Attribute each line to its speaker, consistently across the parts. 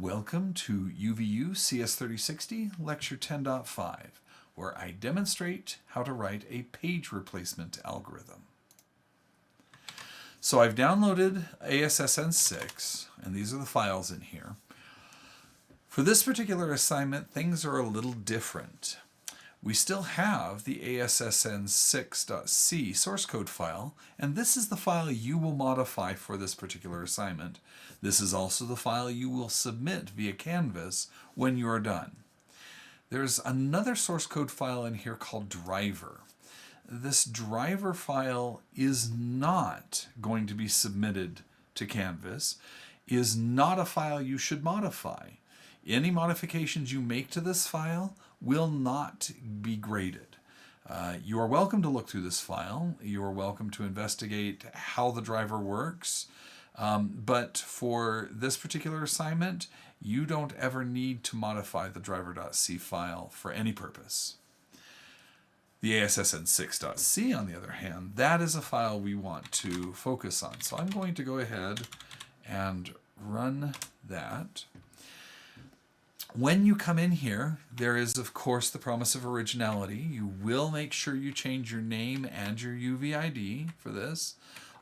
Speaker 1: Welcome to UVU CS3060 Lecture 10.5, where I demonstrate how to write a page replacement algorithm. So I've downloaded CS3060, and these are the files in here. For this particular assignment, things are a little different. We still have the CS3060.c source code file, and this is the file you will modify for this particular assignment. This is also the file you will submit via Canvas when you are done. There's another source code file in here called driver. This driver file is not going to be submitted to Canvas, is not a file you should modify. Any modifications you make to this file will not be graded. You are welcome to look through this file. You are welcome to investigate how the driver works. But for this particular assignment, you don't ever need to modify the driver.c file for any purpose. The ASSN6.c, on the other hand, that is a file we want to focus on. So I'm going to go ahead and run that. When you come in here, there is, of course, the promise of originality. You will make sure you change your name and your UVID for this.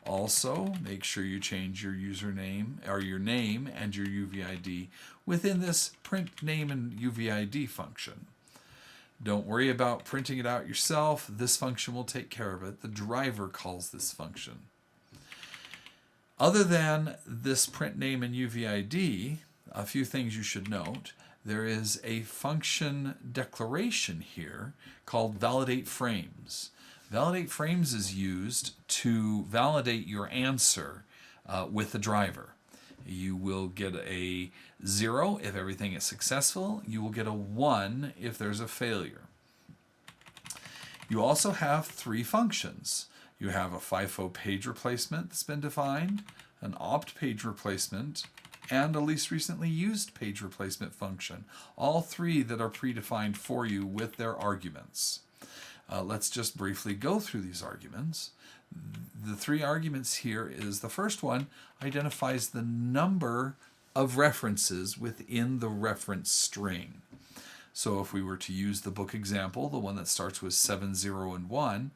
Speaker 1: Also, make sure you change your username or your name and your UVID within this print name and UVID function. Don't worry about printing it out yourself. This function will take care of it. The driver calls this function. Other than this print name and UVID, a few things you should note. There is a function declaration here called validate frames. Validate frames is used to validate your answer with the driver. You will get a 0 if everything is successful. You will get a 1 if there's a failure. You also have three functions. You have a FIFO page replacement that's been defined, an opt page replacement, and a least recently used page replacement function. All three that are predefined for you with their arguments. Let's just briefly go through these arguments. The three arguments here is the first one identifies the number of references within the reference string. So if we were to use the book example, the one that starts with 7, 0, and 1,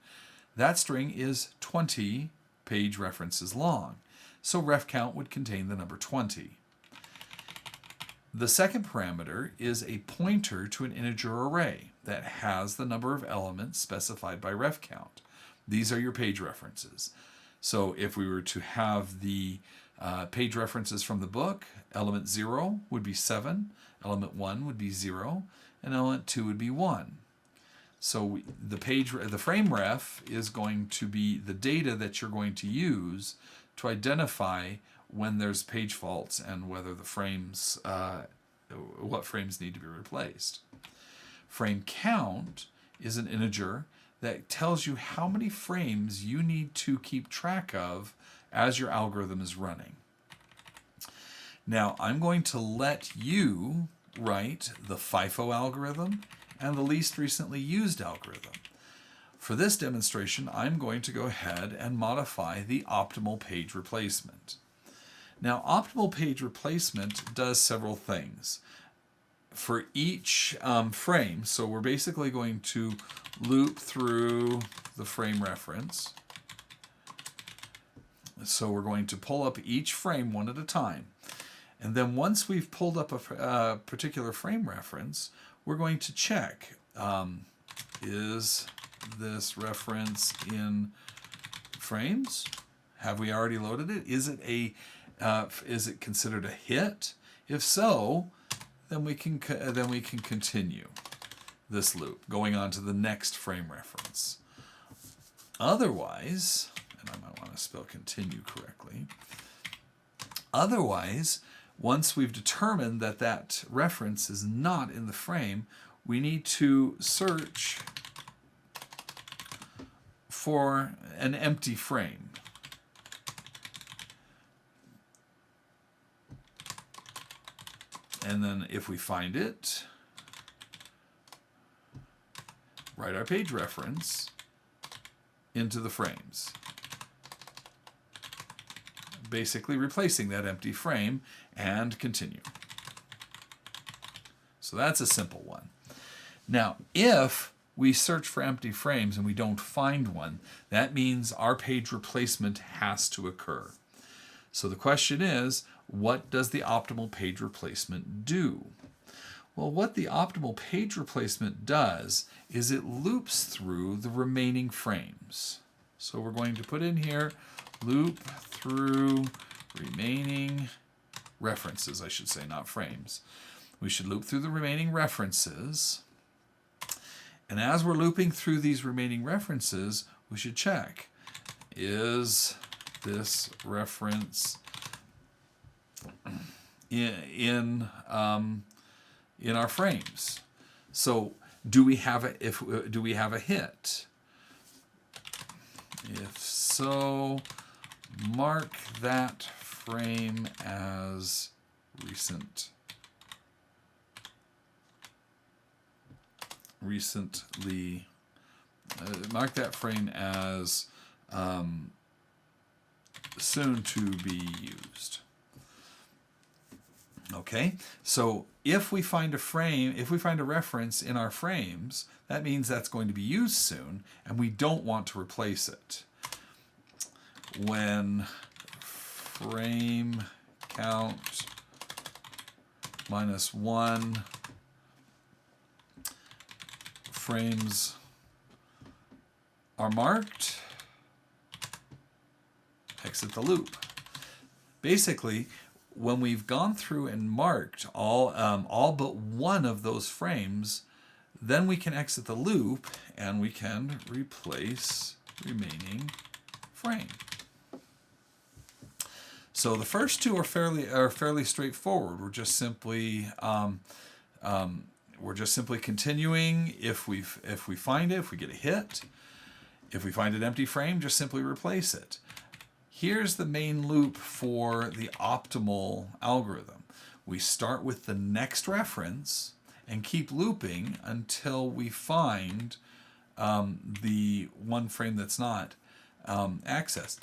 Speaker 1: that string is 20 page references long. So ref count would contain the number 20. The second parameter is a pointer to an integer array that has the number of elements specified by ref count. These are your page references. So if we were to have the page references from the book, element 0 would be 7, element 1 would be 0, and element 2 would be 1. So the frame ref is going to be the data that you're going to use to identify when there's page faults and whether the frames, what frames need to be replaced. Frame count is an integer that tells you how many frames you need to keep track of as your algorithm is running. Now I'm going to let you write the FIFO algorithm and the least recently used algorithm. For this demonstration, I'm going to go ahead and modify the optimal page replacement. Now, optimal page replacement does several things. For each frame, so we're basically going to loop through the frame reference. So we're going to pull up each frame one at a time. And then once we've pulled up a particular frame reference, we're going to check, is this reference in frames? Have we already loaded it? Is it considered a hit? If so, then we can continue this loop, going on to the next frame reference. Otherwise, and I might want to spell continue correctly. Otherwise, once we've determined that that reference is not in the frame, we need to search for an empty frame. And then if we find it, write our page reference into the frames. Basically replacing that empty frame and continue. So that's a simple one. Now, if we search for empty frames and we don't find one, that means our page replacement has to occur. So the question is, what does the optimal page replacement do? Well, what the optimal page replacement does is it loops through the remaining frames. So we're going to put in here, loop through remaining references, I should say, not frames. We should loop through the remaining references. And as we're looping through these remaining references, we should check, is this reference in our frames? So do we have a hit? If so, mark that frame as recently, mark that frame as soon to be used. Okay, so if we find a reference in our frames, that means that's going to be used soon, and we don't want to replace it. When frame count -1 frames are marked, exit the loop. Basically, when we've gone through and marked all but one of those frames, then we can exit the loop and we can replace remaining frame. So the first two are fairly straightforward. We're just simply continuing. If we find it, if we get a hit, if we find an empty frame, just simply replace it. Here's the main loop for the optimal algorithm. We start with the next reference and keep looping until we find the one frame that's not accessed.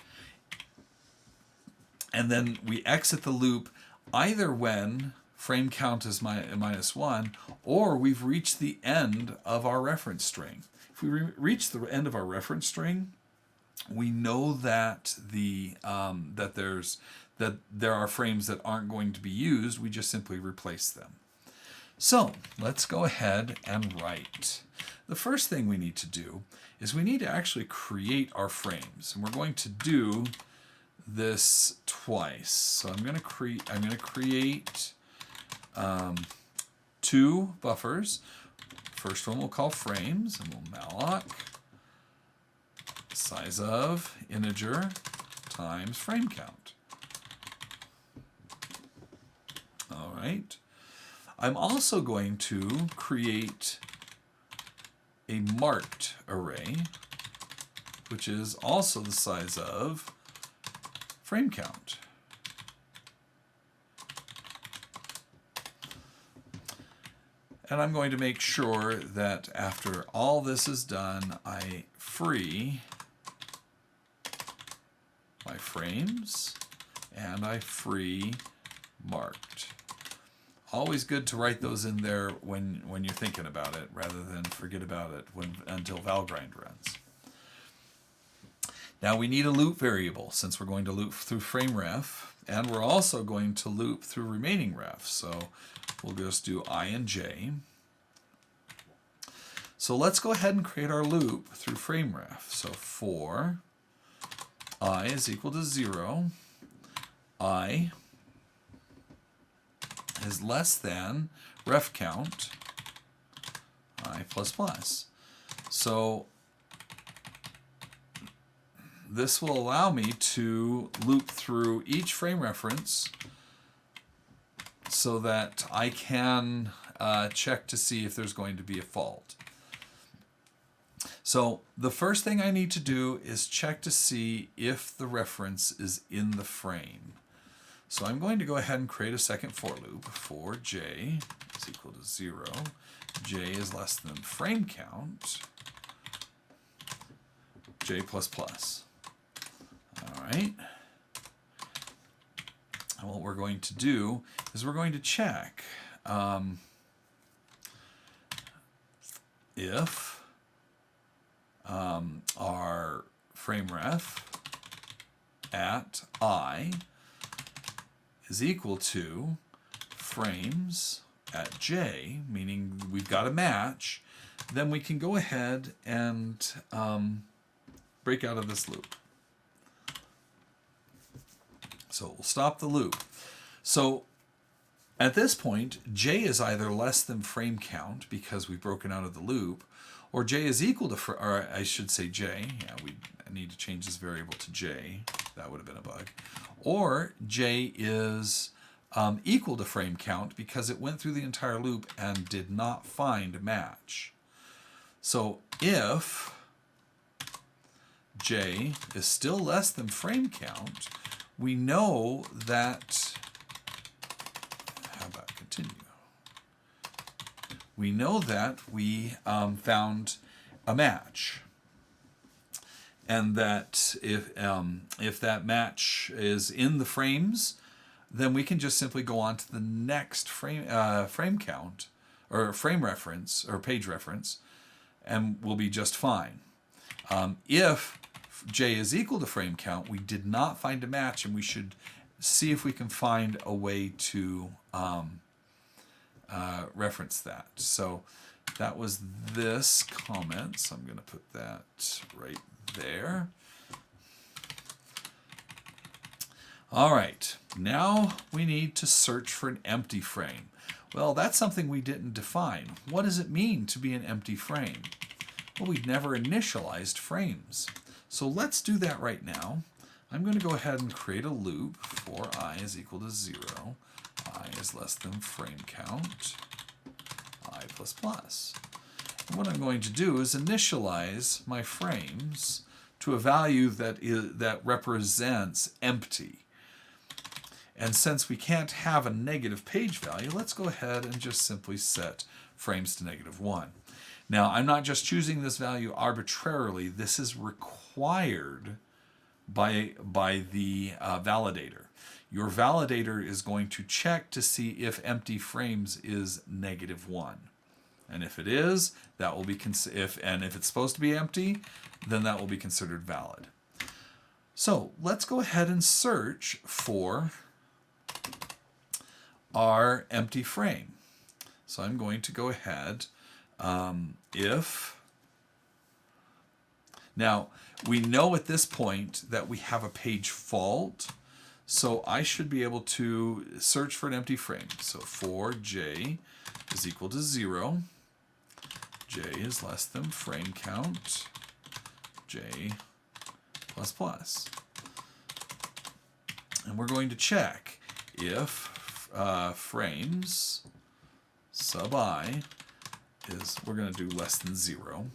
Speaker 1: And then we exit the loop either when frame count is -1 or we've reached the end of our reference string. If we reach the end of our reference string, we know that there are frames that aren't going to be used. We just simply replace them. So let's go ahead and write. The first thing we need to do is we need to actually create our frames, and we're going to do this twice. So I'm going to create 2 buffers. First one we'll call frames, and we'll malloc size of integer times frame count. All right. I'm also going to create a marked array, which is also the size of frame count. And I'm going to make sure that after all this is done, I free my frames and I free marked. Always good to write those in there when you're thinking about it, rather than forget about it until Valgrind runs. Now we need a loop variable, since we're going to loop through frame ref, and we're also going to loop through remaining ref. So we'll just do I and j. So let's go ahead and create our loop through frame ref. So for I is equal to 0, I is less than ref count I ++. So this will allow me to loop through each frame reference so that I can check to see if there's going to be a fault. So the first thing I need to do is check to see if the reference is in the frame. So I'm going to go ahead and create a second for loop for j is equal to 0. J is less than frame count, j++. All right. And what we're going to do is we're going to check if our frame ref at I is equal to frames at j, meaning we've got a match, then we can go ahead and break out of this loop. So we'll stop the loop. So at this point, j is either less than frame count because we've broken out of the loop, or j is equal to, or I should say j, yeah, we need to change this variable to j, that would have been a bug, or j is equal to frame count because it went through the entire loop and did not find a match. So if j is still less than frame count, we know that, how about continue? We know that we found a match, and that if that match is in the frames, then we can just simply go on to the next frame count, or frame reference, or page reference, and we'll be just fine. If j is equal to frame count, we did not find a match, and we should see if we can find a way to reference that. So that was this comment, so I'm going to put that right there. All right, now we need to search for an empty frame. Well, that's something we didn't define. What does it mean to be an empty frame? Well, we've never initialized frames. So let's do that right now. I'm going to go ahead and create a loop for I is equal to 0. I is less than frame count, I plus plus. And what I'm going to do is initialize my frames to a value that represents empty. And since we can't have a negative page value, let's go ahead and just simply set frames to -1. Now, I'm not just choosing this value arbitrarily. This is required by the validator. Your validator is going to check to see if empty frames is -1. And if it is, that will be if it's supposed to be empty, then that will be considered valid. So let's go ahead and search for our empty frame. So I'm going to go ahead now we know at this point that we have a page fault, so I should be able to search for an empty frame. So for j is equal to 0, j is less than frame count, j plus plus. And we're going to check if frames sub I is, we're going to do less than 0.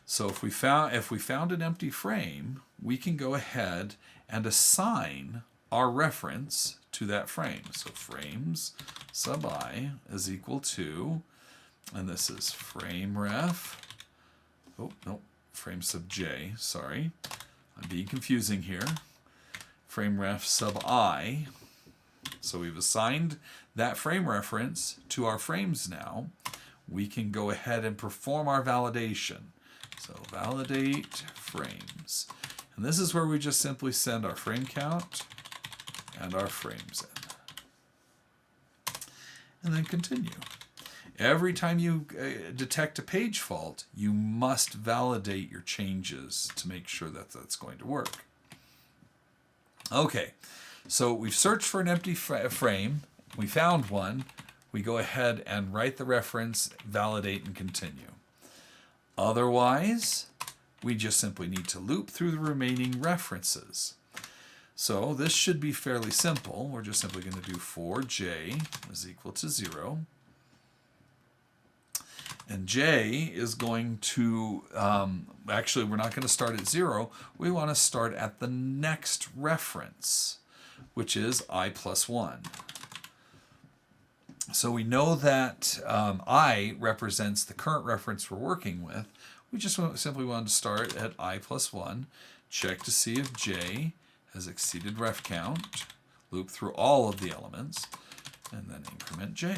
Speaker 1: So if we found an empty frame, we can go ahead and assign our reference to that frame. So frames sub I is equal to, and this is frame ref, oh no, frame sub j, sorry, I'm being confusing here, frame ref sub I. So we've assigned that frame reference to our frames now. We can go ahead and perform our validation. So validate frames. And this is where we just simply send our frame count and our frames in. And then continue. Every time you detect a page fault, you must validate your changes to make sure that that's going to work. Okay, so we've searched for an empty frame. We found one. We go ahead and write the reference, validate, and continue. Otherwise, we just simply need to loop through the remaining references. So this should be fairly simple. We're just simply going to do for j is equal to 0. And j is going to, actually we're not going to start at 0. We want to start at the next reference, which is I plus 1. So we know that I represents the current reference we're working with. We just simply want to start at I plus 1, check to see if j has exceeded ref count, loop through all of the elements, and then increment j.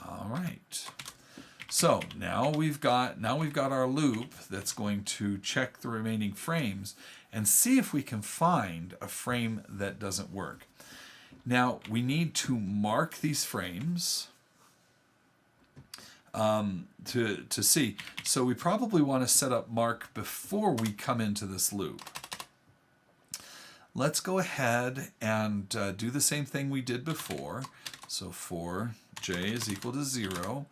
Speaker 1: All right. So now we've got our loop that's going to check the remaining frames and see if we can find a frame that doesn't work. Now we need to mark these frames to see. So we probably want to set up mark before we come into this loop. Let's go ahead and do the same thing we did before. So for j is equal to 0,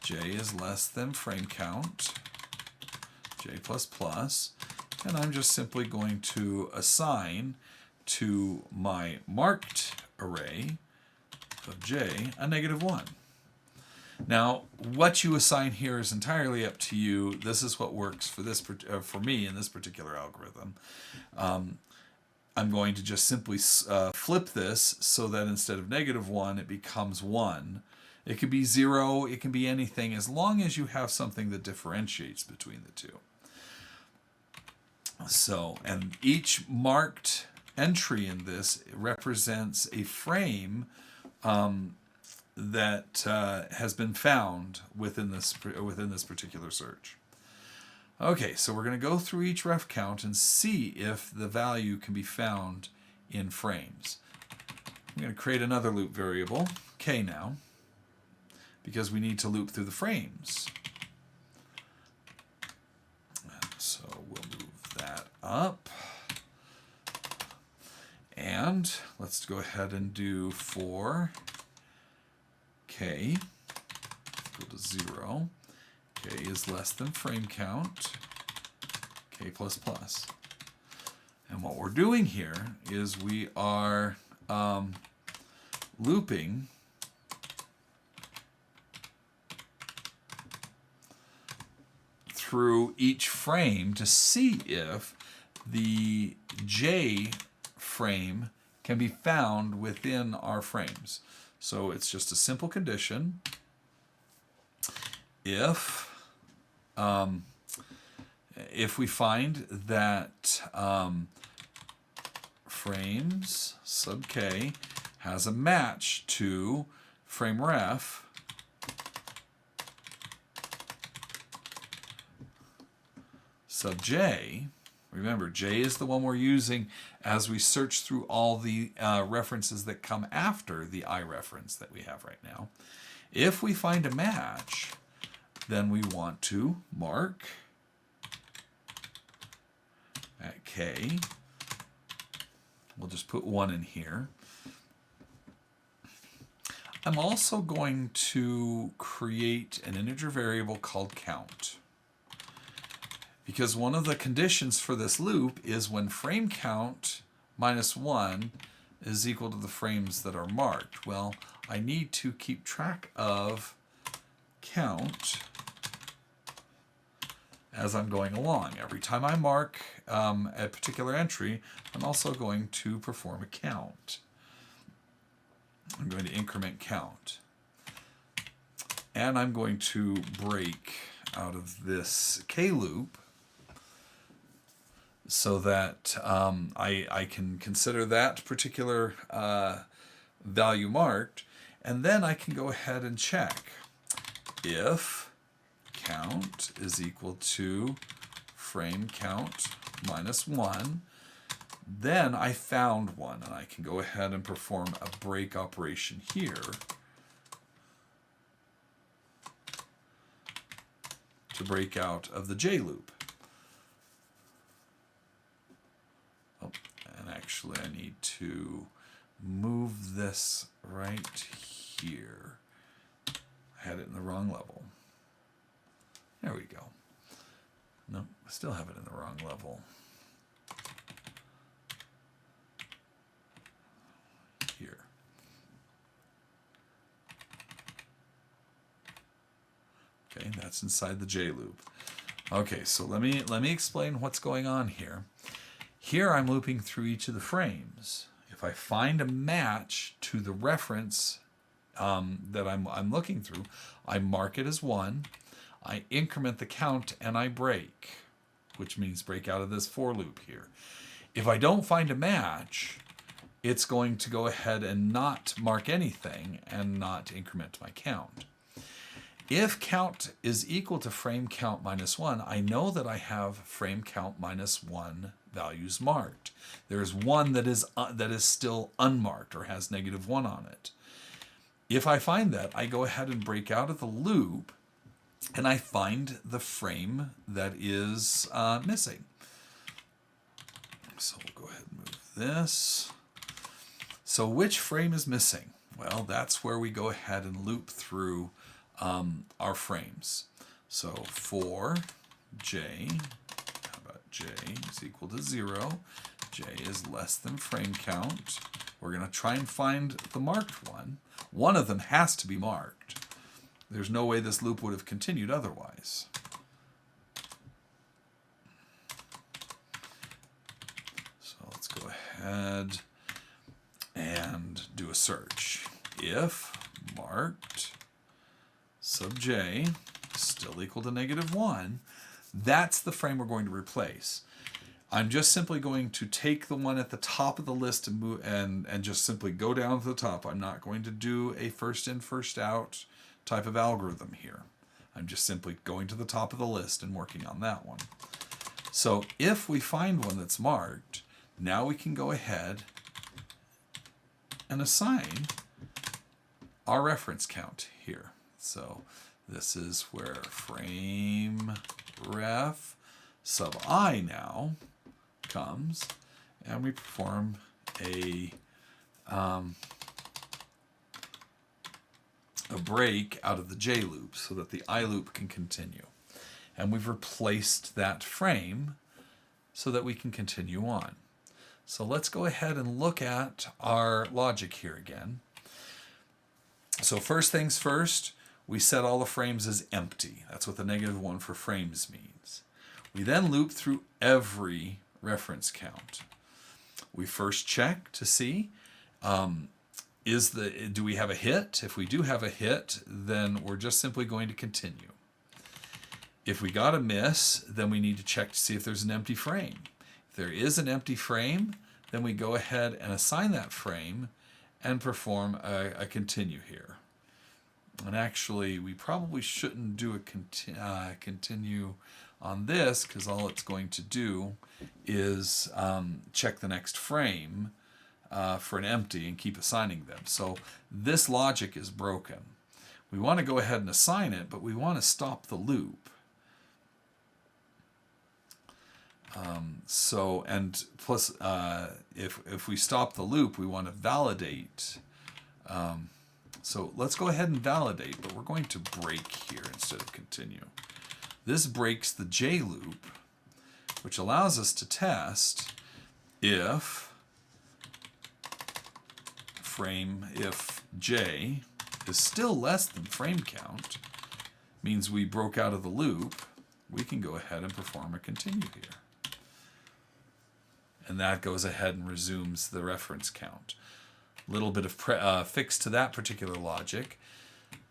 Speaker 1: j is less than frame count, j++, and I'm just simply going to assign to my marked array of j a -1. Now, what you assign here is entirely up to you. This is what works for this for me in this particular algorithm. I'm going to just simply flip this so that instead of -1, it becomes 1. It could be 0, it can be anything, as long as you have something that differentiates between the two. So, and each marked entry in this represents a frame that has been found within this particular search. Okay, so we're going to go through each ref count and see if the value can be found in frames. I'm going to create another loop variable, k now, because we need to loop through the frames. So we'll move that up. And let's go ahead and do for k equal to 0. K is less than frame count, k++. And what we're doing here is we are looping through each frame to see if the j frame can be found within our frames. So it's just a simple condition. If we find that frames sub k has a match to frame ref, sub j, remember j is the one we're using as we search through all the references that come after the I reference that we have right now. If we find a match, then we want to mark at k. We'll just put 1 in here. I'm also going to create an integer variable called count, because one of the conditions for this loop is when frame count -1 is equal to the frames that are marked. Well, I need to keep track of count as I'm going along. Every time I mark a particular entry, I'm also going to perform a count. I'm going to increment count. And I'm going to break out of this k loop so that I can consider that particular value marked, and then I can go ahead and check if count is equal to frame count -1, then I found one, and I can go ahead and perform a break operation here to break out of the j loop. Oh, and actually I need to move this right here. I had it in the wrong level. There we go. No, I still have it in the wrong level. Here. Okay, that's inside the J loop. Okay, so let me explain what's going on here. Here I'm looping through each of the frames. If I find a match to the reference that I'm looking through, I mark it as 1. I increment the count and I break, which means break out of this for loop here. If I don't find a match, it's going to go ahead and not mark anything and not increment my count. If count is equal to frame count minus 1, I know that I have frame count minus 1 values marked. There's one that is still unmarked or has -1 on it. If I find that, I go ahead and break out of the loop and I find the frame that is missing. So we'll go ahead and move this. So which frame is missing? Well, that's where we go ahead and loop through our frames. So for j, how about j is equal to 0, j is less than frame count. We're going to try and find the marked one. One of them has to be marked. There's no way this loop would have continued otherwise. So let's go ahead and do a search. If marked sub j is still equal to -1, that's the frame we're going to replace. I'm just simply going to take the one at the top of the list and move and just simply go down to the top. I'm not going to do a first in, first out type of algorithm here. I'm just simply going to the top of the list and working on that one. So if we find one that's marked, now we can go ahead and assign our reference count here. So this is where frame ref sub I now comes, and we perform a break out of the j loop so that the I loop can continue. And we've replaced that frame so that we can continue on. So let's go ahead and look at our logic here again. So first things first, we set all the frames as empty. That's what the -1 for frames means. We then loop through every reference count. We first check to see, do we have a hit? If we do have a hit, then we're just simply going to continue. If we got a miss, then we need to check to see if there's an empty frame. If there is an empty frame, then we go ahead and assign that frame and perform a continue here. And actually, we probably shouldn't do a continue on this, because all it's going to do is check the next frame for an empty and keep assigning them. So this logic is broken. We want to go ahead and assign it, but we want to stop the loop. If we stop the loop, we want to validate. So let's go ahead and validate, but we're going to break here instead of continue. This breaks the j loop, which allows us to test if j is still less than frame count, means we broke out of the loop, we can go ahead and perform a continue here. And that goes ahead and resumes the reference count. A little bit of fix to that particular logic.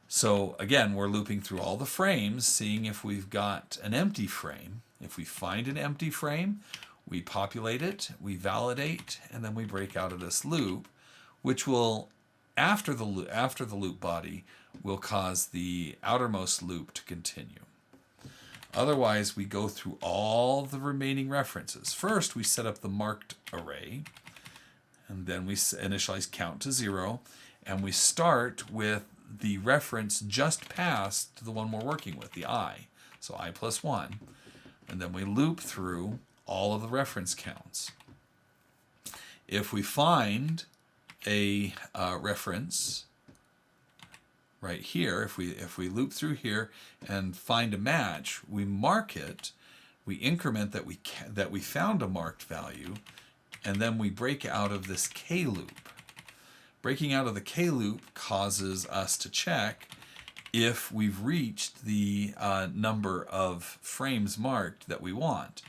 Speaker 1: So again, we're looping through all the frames, seeing if we've got an empty frame. If we find an empty frame, we populate it, we validate, and then we break out of this loop, which will, after the loop body, will cause the outermost loop to continue. Otherwise, we go through all the remaining references. First, we set up the marked array, and then we initialize count to 0, and we start with the reference just past the one we're working with, the I. So I plus 1. And then we loop through all of the reference counts. If we find a reference right here, if we loop through here and find a match, we mark it, we increment that we found a marked value, and then we break out of this K loop. Breaking out of the K loop causes us to check if we've reached the number of frames marked that we want.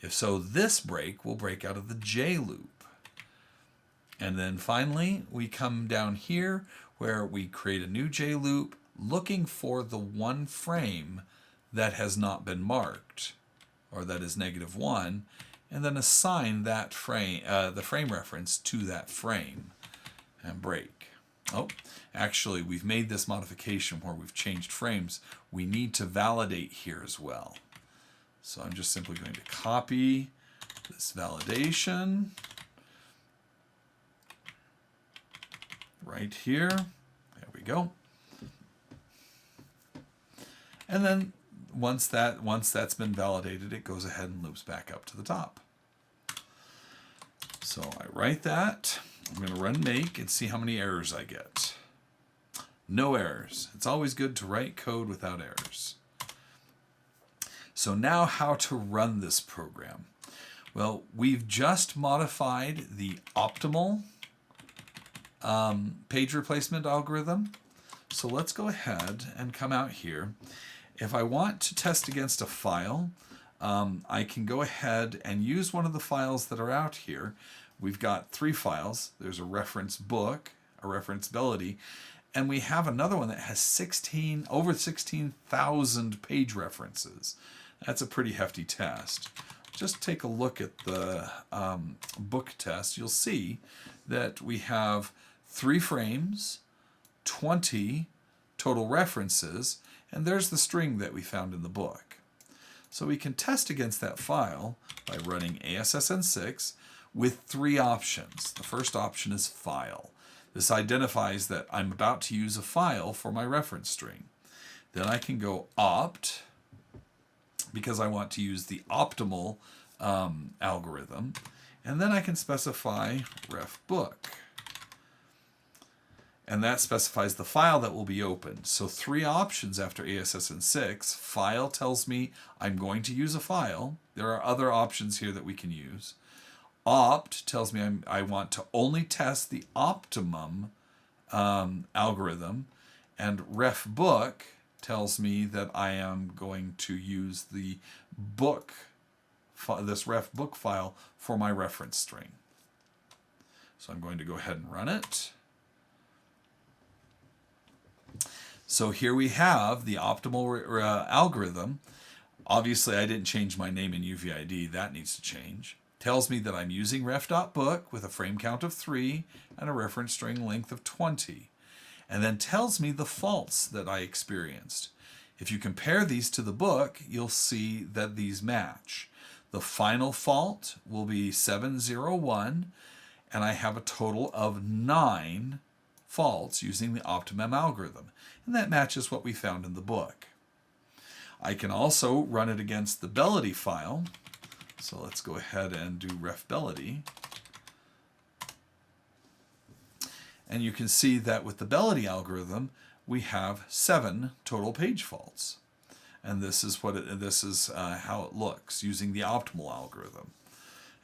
Speaker 1: If so, this break will break out of the J loop. And then finally, we come down here where we create a new J loop looking for the one frame that has not been marked, or that is -1, and then assign that frame, the frame reference to that frame, and break. Oh, actually, we've made this modification where we've changed frames. We need to validate here as well. So I'm just simply going to copy this validation right here. There we go. And then once that's been validated, it goes ahead and loops back up to the top. So I write that. I'm going to run make and see how many errors I get. No errors. It's always good to write code without errors. So now how to run this program. Well, we've just modified the optimal page replacement algorithm. So let's go ahead and come out here. If I want to test against a file, I can go ahead and use one of the files that are out here. We've got 3 files. There's a reference book, a reference ability, and we have another one that has over 16,000 page references. That's a pretty hefty test. Just take a look at the book test. You'll see that we have 3 frames, 20 total references, and there's the string that we found in the book. So we can test against that file by running ASSN6 with 3 options. The first option is file. This identifies that I'm about to use a file for my reference string. Then I can go opt, because I want to use the optimal algorithm. And then I can specify ref book. And that specifies the file that will be opened. So 3 options after ASSN6. File tells me I'm going to use a file. There are other options here that we can use. Opt tells me I want to only test the optimum algorithm. And ref book tells me that I am going to use the book, this ref book file for my reference string. So I'm going to go ahead and run it. So here we have the optimal algorithm. Obviously, I didn't change my name in UVID. That needs to change. Tells me that I'm using ref.book with a frame count of 3 and a reference string length of 20. And then tells me the faults that I experienced. If you compare these to the book, you'll see that these match. The final fault will be 701, and I have a total of 9 faults using the optimum algorithm. And that matches what we found in the book. I can also run it against the Belity file. So let's go ahead and do ref Belity. And you can see that with the Belity algorithm, we have 7 total page faults. And this is how it looks using the optimal algorithm.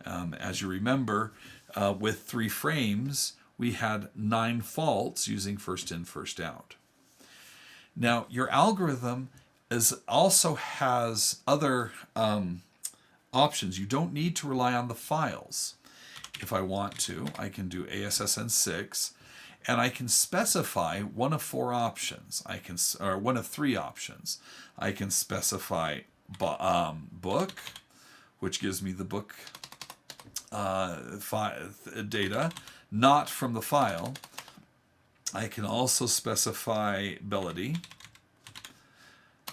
Speaker 1: As you remember, with 3 frames, we had 9 faults using first in, first out. Now, your algorithm also has other options. You don't need to rely on the files. If I want to, I can do ASSN6, and I can specify one of 4 options. Or one of 3 options. I can specify book, which gives me the book data, not from the file. I can also specify Belity.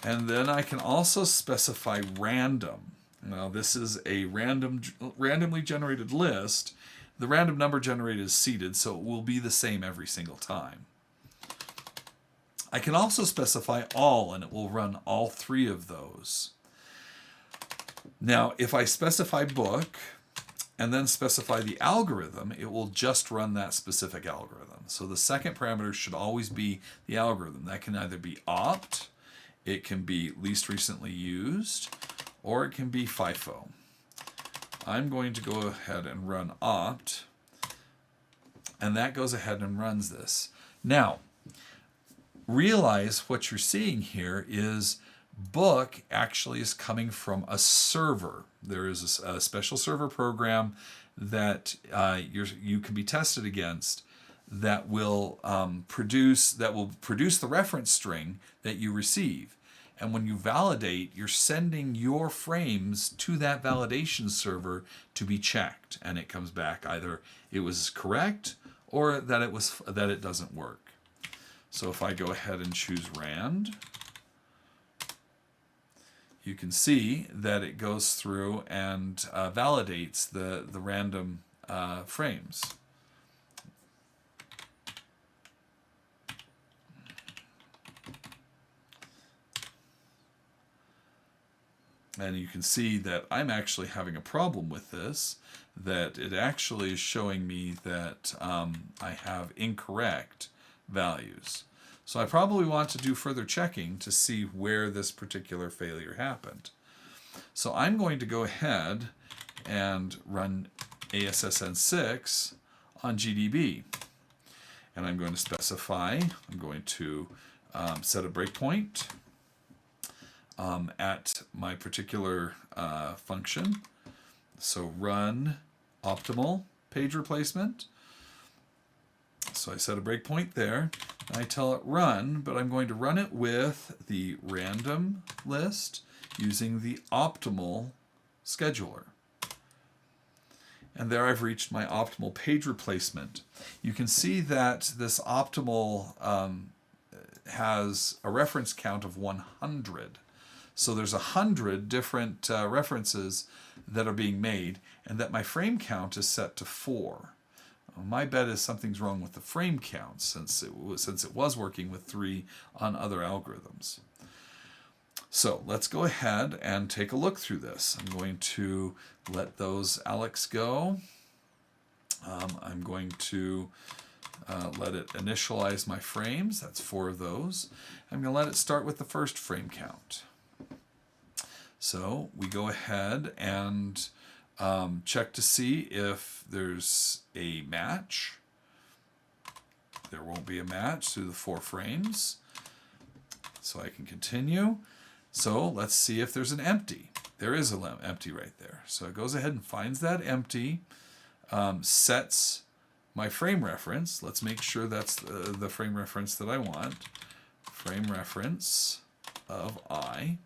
Speaker 1: And then I can also specify random. Now this is a randomly generated list. The random number generated is seeded, so it will be the same every single time. I can also specify all, and it will run all 3 of those. Now, if I specify book and then specify the algorithm, it will just run that specific algorithm. So the second parameter should always be the algorithm. That can either be opt, it can be least recently used, or it can be FIFO. I'm going to go ahead and run opt, and that goes ahead and runs this. Now, realize what you're seeing here is book actually is coming from a server. There is a special server program that you can be tested against that will produce the reference string that you receive. And when you validate, you're sending your frames to that validation server to be checked, and it comes back either it was correct or that it doesn't work. So if I go ahead and choose rand, you can see that it goes through and validates the random frames. And you can see that I'm actually having a problem with this, that it actually is showing me that I have incorrect values. So I probably want to do further checking to see where this particular failure happened. So I'm going to go ahead and run ASSN6 on GDB. And I'm going to specify, I'm going to set a breakpoint at my particular function. So run optimal page replacement. So I set a breakpoint there. And I tell it run, but I'm going to run it with the random list using the optimal scheduler. And there I've reached my optimal page replacement. You can see that this optimal has a reference count of 100. So there's 100 different references that are being made, and that my frame count is set to 4. My bet is something's wrong with the frame count since it was working with 3 on other algorithms. So let's go ahead and take a look through this. I'm going to let those Alex go. I'm going to let it initialize my frames. That's 4 of those. I'm going to let it start with the first frame count. So we go ahead and check to see if there's a match. There won't be a match through the 4 frames. So I can continue. So let's see if there's an empty. There is an empty right there. So it goes ahead and finds that empty, sets my frame reference. Let's make sure that's the frame reference that I want. Frame reference of I.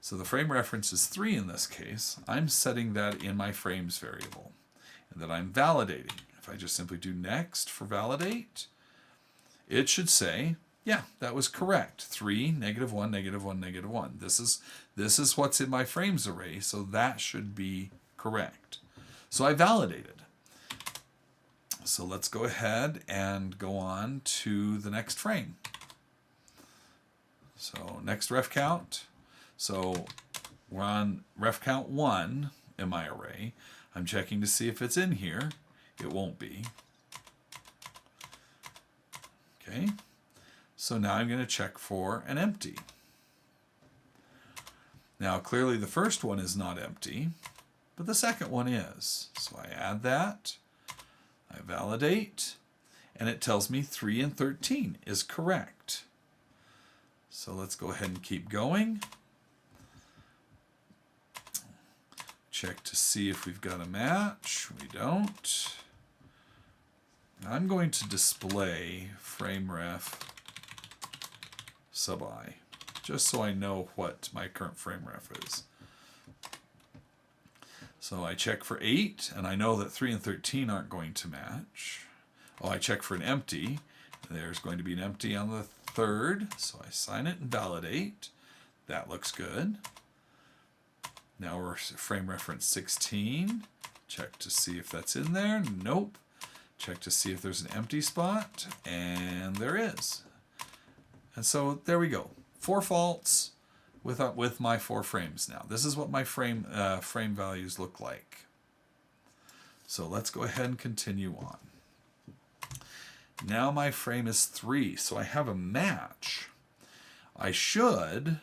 Speaker 1: So the frame reference is 3 in this case. I'm setting that in my frames variable. And then I'm validating. If I just simply do next for validate, it should say, yeah, that was correct. 3, -1, -1, -1. This is what's in my frames array, so that should be correct. So I validated. So let's go ahead and go on to the next frame. So next ref count. So we're on ref count 1 in my array. I'm checking to see if it's in here. It won't be. Okay. So now I'm going to check for an empty. Now clearly the first one is not empty, but the second one is. So I add that, I validate, and it tells me 3 and 13 is correct. So let's go ahead and keep going. Check to see if we've got a match. We don't. I'm going to display frame ref sub I, just so I know what my current frame ref is. So I check for 8, and I know that 3 and 13 aren't going to match. Oh, I check for an empty. There's going to be an empty on the 3rd, so I sign it and validate. That looks good. Now we're frame reference 16. Check to see if that's in there. Nope. Check to see if there's an empty spot, and there is. And so there we go. 4 faults with my 4 frames now. This is what my frame values look like. So let's go ahead and continue on. Now my frame is 3, so I have a match. I should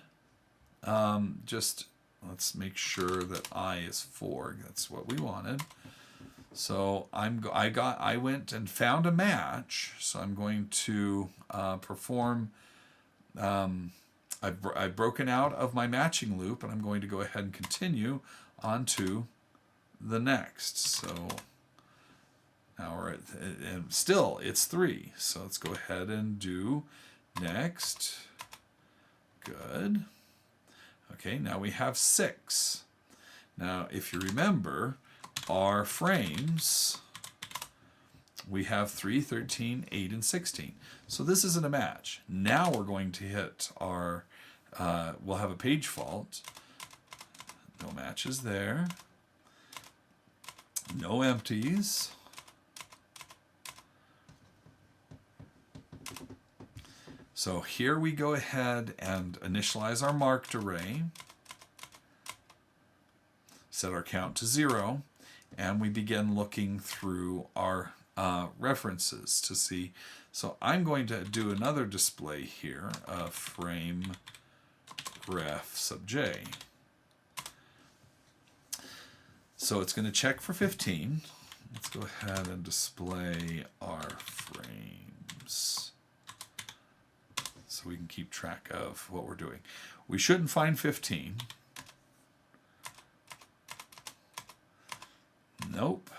Speaker 1: just, let's make sure that I is 4. That's what we wanted. So I went and found a match. So I'm going to perform. I've broken out of my matching loop, and I'm going to go ahead and continue on to the next. So now we're at, and still it's 3. So let's go ahead and do next Good. Okay, now we have 6. Now, if you remember, our frames, we have 3, 13, 8, and 16. So this isn't a match. Now we're going to hit our, we'll have a page fault. No matches there. No empties. So here we go ahead and initialize our marked array. Set our count to 0, and we begin looking through our references to see. So I'm going to do another display here of frame ref sub j. So it's going to check for 15. Let's go ahead and display our frames so we can keep track of what we're doing. We shouldn't find 15. Nope.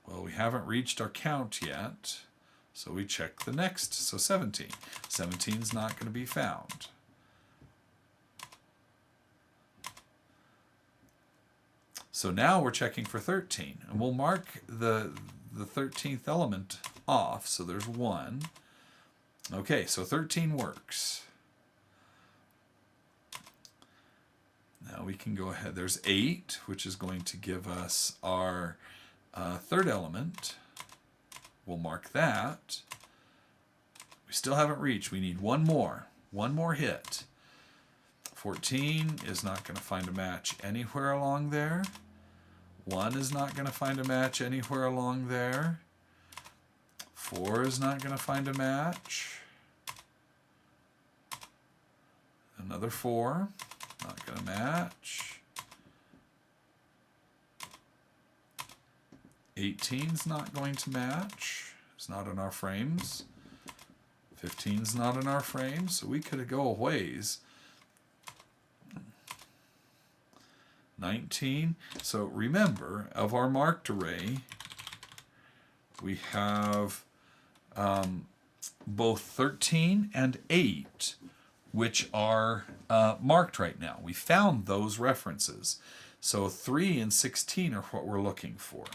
Speaker 1: Well, we haven't reached our count yet, so we check the next. So 17. 17 is not going to be found. So now we're checking for 13, and we'll mark the 13th element off, so there's 1. Okay, so 13 works. Now we can go ahead. There's 8, which is going to give us our third element. We'll mark that. We still haven't reached. We need one more hit. 14 is not going to find a match anywhere along there. 1 is not going to find a match anywhere along there. 4 is not going to find a match. Another 4, not going to match. 18 is not going to match. It's not in our frames. 15 is not in our frames, so we could go a ways. 19. So remember, of our marked array, we have both 13 and 8, which are marked right now. We found those references. So 3 and 16 are what we're looking for.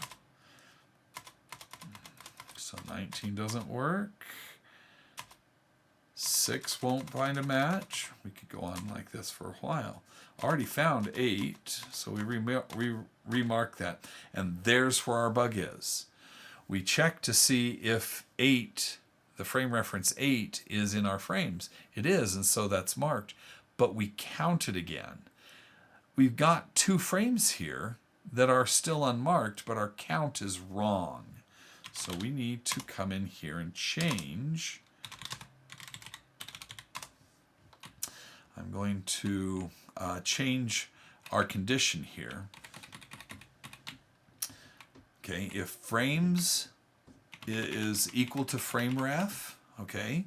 Speaker 1: So 19 doesn't work. 6 won't find a match. We could go on like this for a while. Already found 8, so we remark that. And there's where our bug is. We check to see if 8, the frame reference 8, is in our frames. It is, and so that's marked. But we count it again. We've got 2 frames here that are still unmarked, but our count is wrong. So we need to come in here and change. I'm going to change our condition here. Okay, if frames is equal to frame ref, okay.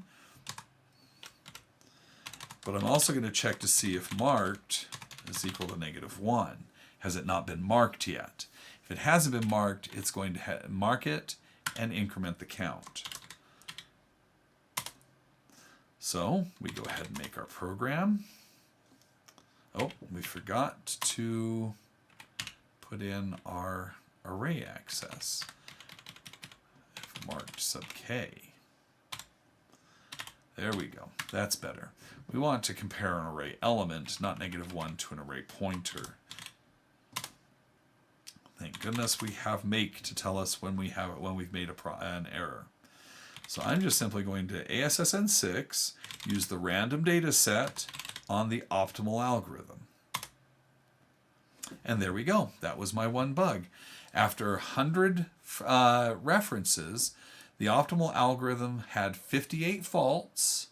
Speaker 1: But I'm also going to check to see if marked is equal to -1. Has it not been marked yet? If it hasn't been marked, it's going to mark it and increment the count. So we go ahead and make our program. Oh, we forgot to put in our array access. If marked sub k. There we go. That's better. We want to compare an array element, not -1, to an array pointer. Thank goodness we have make to tell us when we've made an error. So I'm just simply going to ASSN6, use the random data set on the optimal algorithm. And there we go. That was my one bug. After 100 references, the optimal algorithm had 58 faults.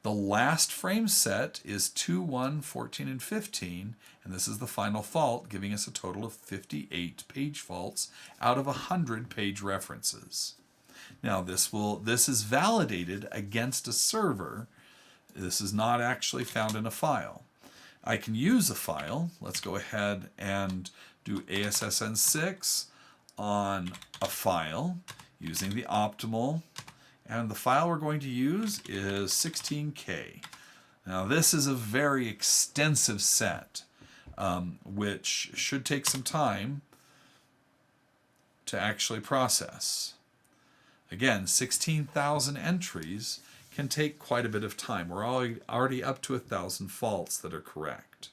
Speaker 1: The last frame set is 2, 1, 14, and 15, and this is the final fault, giving us a total of 58 page faults out of 100 page references. Now this is validated against a server. This is not actually found in a file. I can use a file. Let's go ahead and do ASSN6 on a file using the optimal And the file we're going to use is 16K. Now this is a very extensive set, which should take some time to actually process. Again, 16,000 entries can take quite a bit of time. We're already up to 1,000 faults that are correct.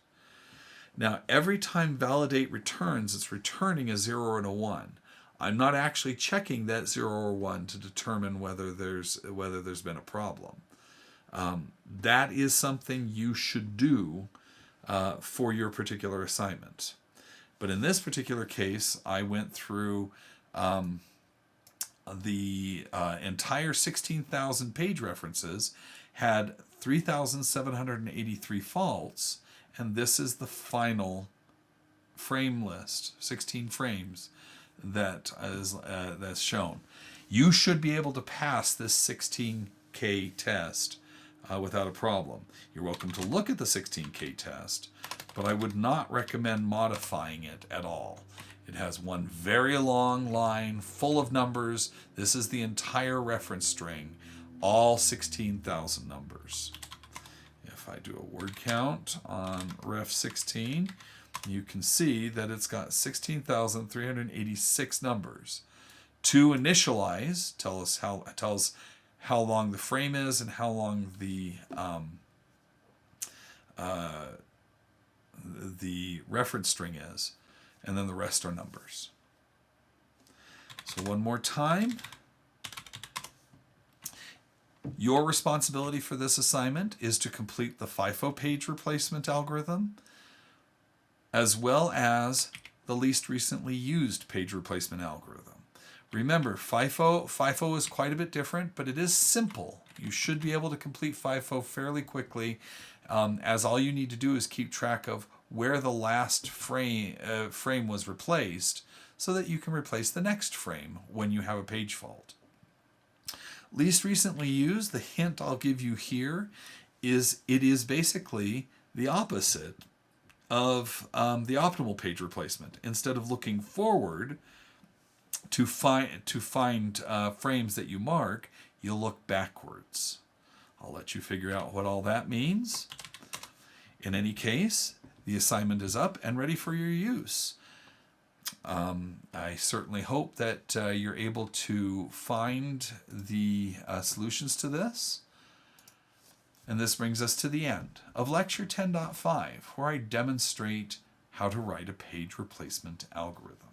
Speaker 1: Now, every time validate returns, it's returning a 0 and a 1. I'm not actually checking that 0 or 1 to determine whether there's been a problem. That is something you should do for your particular assignment. But in this particular case, I went through the entire 16,000 page references, had 3,783 faults, and this is the final frame list, 16 frames that's shown. You should be able to pass this 16K test without a problem. You're welcome to look at the 16K test, but I would not recommend modifying it at all. It has one very long line full of numbers. This is the entire reference string, all 16,000 numbers. If I do a word count on ref 16, you can see that it's got 16,386 numbers. To initialize tells how long the frame is and how long the reference string is, and then the rest are numbers. So one more time. Your responsibility for this assignment is to complete the FIFO page replacement algorithm, as well as the least recently used page replacement algorithm. Remember, FIFO is quite a bit different, but it is simple. You should be able to complete FIFO fairly quickly, as all you need to do is keep track of where the last frame was replaced, so that you can replace the next frame when you have a page fault. Least recently used, the hint I'll give you here is it is basically the opposite of the optimal page replacement. Instead of looking forward to find frames that you mark, you'll look backwards. I'll let you figure out what all that means. In any case, the assignment is up and ready for your use. I certainly hope that you're able to find the solutions to this. And this brings us to the end of Lecture 10.5, where I demonstrate how to write a page replacement algorithm.